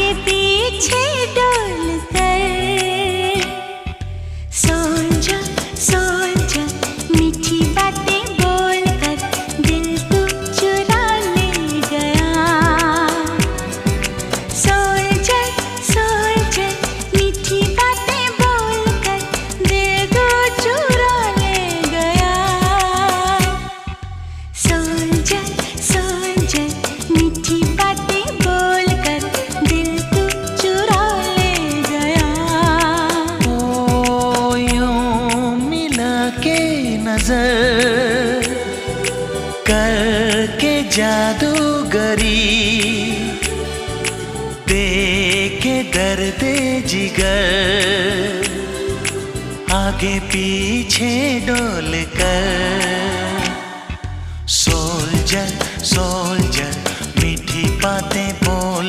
आगे पीछे डोल कर। सोल्जर सोल्जर मीठी बातें बोल कर दिल तू चुरा ले गया। सोल्जर सोल्जर मीठी बातें बोल कर दिल तू चुरा ले गया। सोल्जर सोल्जर मीठी बातें बोल कर दिल तू चुरा ले गया। ओ यूं मिला के नजर करके जादूगरी, देके दर्द जिगर आगे पीछे डोल कर। सोल्जर सोल्जर मीठी बातें बोल